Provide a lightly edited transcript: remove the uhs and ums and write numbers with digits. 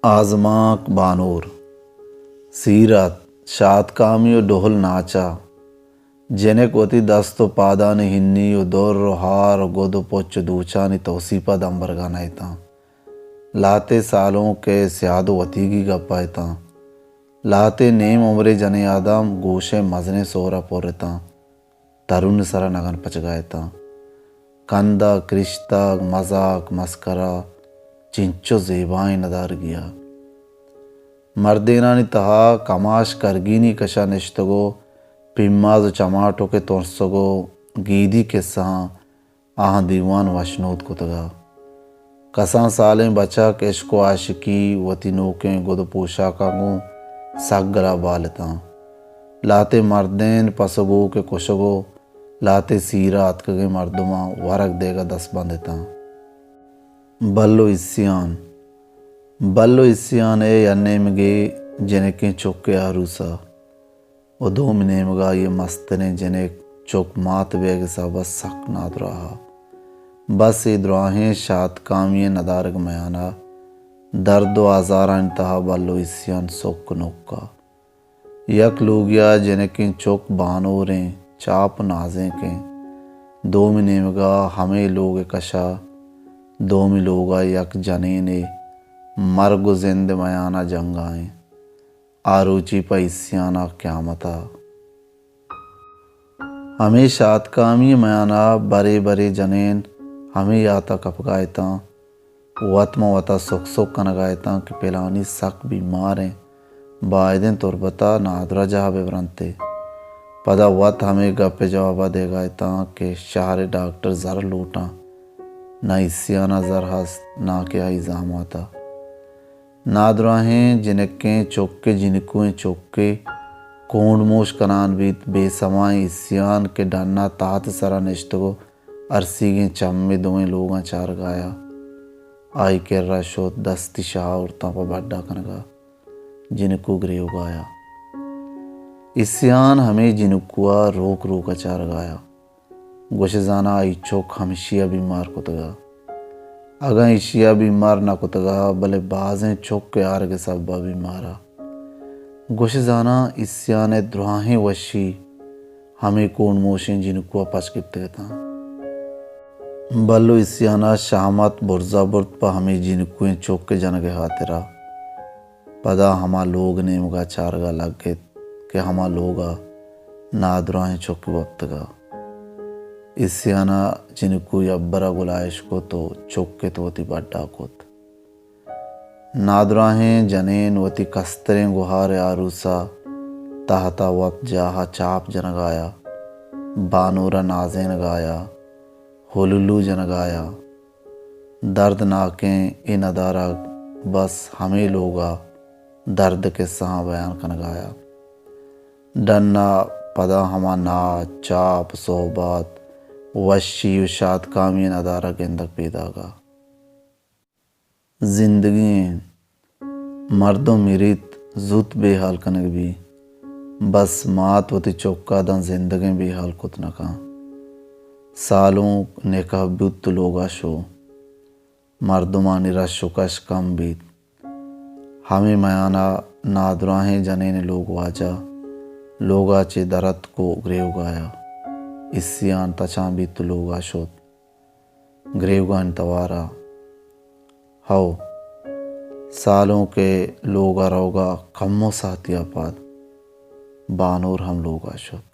آزماک بانور سیرت شاد کامی و ڈہل ناچا جنک وتی دست و پادانی ہنی و دور و ہار و گود و پوچ دوچانی توصیپا دمبرگا نیتا لاتے سالوں کے سیاد و وطیگی گپائتا لاتے نیم عمر جن آدم گوشے مزنے سورا پورتا ترون سرا نگن پچگائتا کندہ کرشتہ مذاق مسکرہ چنچو زیبائیں ندار گیا مردینانی تہا کماش کرگینی کشا نشتگو پیماز و چماٹو کے تورسگو گیدی کے سہاں آہاں دیوان وشنود کتگا کساں سالیں بچا کہ عشق و عاشقی وتی نوکیں گد پوشاکا گوں سگرا بالتا لاتے مردین پسگو کے کشگو لاتے سیرا اتکگے مردماں ورگ دے گا دس بندتا بلو اسیان اے ینیمگے جنکیں چوکے آروسا و دوم نیمگا یہ مستنے جنک چوک مات بیگ سا بس سک ناد رہا بس ادراہیں شاد کامی ندارگ میانا درد و آزارہ انتہا بلو اسیان سوک نوکا یک لوگیا جنکیں چوک بانوریں چاپ نازیں کے دوم نیمگا ہمیں لوگ کشا دومی لوگا یک جنینے مرگ و زند میانا جنگائیں آروچی پا اسیانا قیامتا ہمیں شاد کامی میانا برے برے جنین ہمیں یاتا کپگائیتا وطم وطا سک سک کنگائیتا کہ پلانی سک بیماریں بائدیں تربتا نادرہ جہاں ببرنتے پدا وط ہمیں گپ جوابا دے گائیتا کہ شہر ڈاکٹر زر لوٹا نہ اسیانا زر ہست نہ کیا ایزام آتا نادراہیں جنکیں چوکے جنکویں چوکے کونڈ موش کنان بیت بے سمائیں اسیان کے ڈننا تحت سرا نشتگو ارسیگیں چمے دوئیں لوگاں چار گایا آئی کر رہا شوت دستی شاہ عورتاں پا بڑھا کنگا جنکو گریو گایا اسیان ہمیں جنکوا روک روکا چار گایا گوشزانا آئی چوک ہمشیہ بیمار کتگا اگاں اشیاء بیمار نہ کتگا بلے بازیں چوک کے آرگ سبا بیمارا گوشزانا اسیان دراہیں وشی ہمیں کون موشیں جنکوا پچ گپتے بلو اسیانا شامت برزا برد پا ہمیں جنکویں چوک کے جنگ ہاترا پدا ہما لوگ نیمگا چارگا لگ گئے کہ ہما لوگا نادراہیں چوک وقتگا اسیانا جنکو یبرا گلائش کو تو چوکے تو وتی بڑھا کت نادراہیں جنین وتی کستریں گوہار آروسا تحتا وقت جاہا چاپ جنگایا بانورا نازیں نگایا ہلولو جنگایا درد ناکیں اے ندارا بس ہمیں لوگا درد کے سہاں بیان کنگایا ڈننا پدا ہما ناچ چاپ صحبات وشی و شاد کامی ندارہ گندک پیدا گا زندگی مردم میریت زود بے حال کنگ بھی بس مات وتی چوکا دن زندگی بے حال کت نکا سالوں نکاح بیت لوگا شو مردمانی رش و کش کم بیت ہمیں میانا نادراہیں جنین لوگ واجا لوگا چے درد کو گریو گایا اسیان تچان بیت لوگا شد گریو گا انتوارا ہو سالوں کے لوگا روگا کمو ساتیا پاد بانور ہم لوگا شد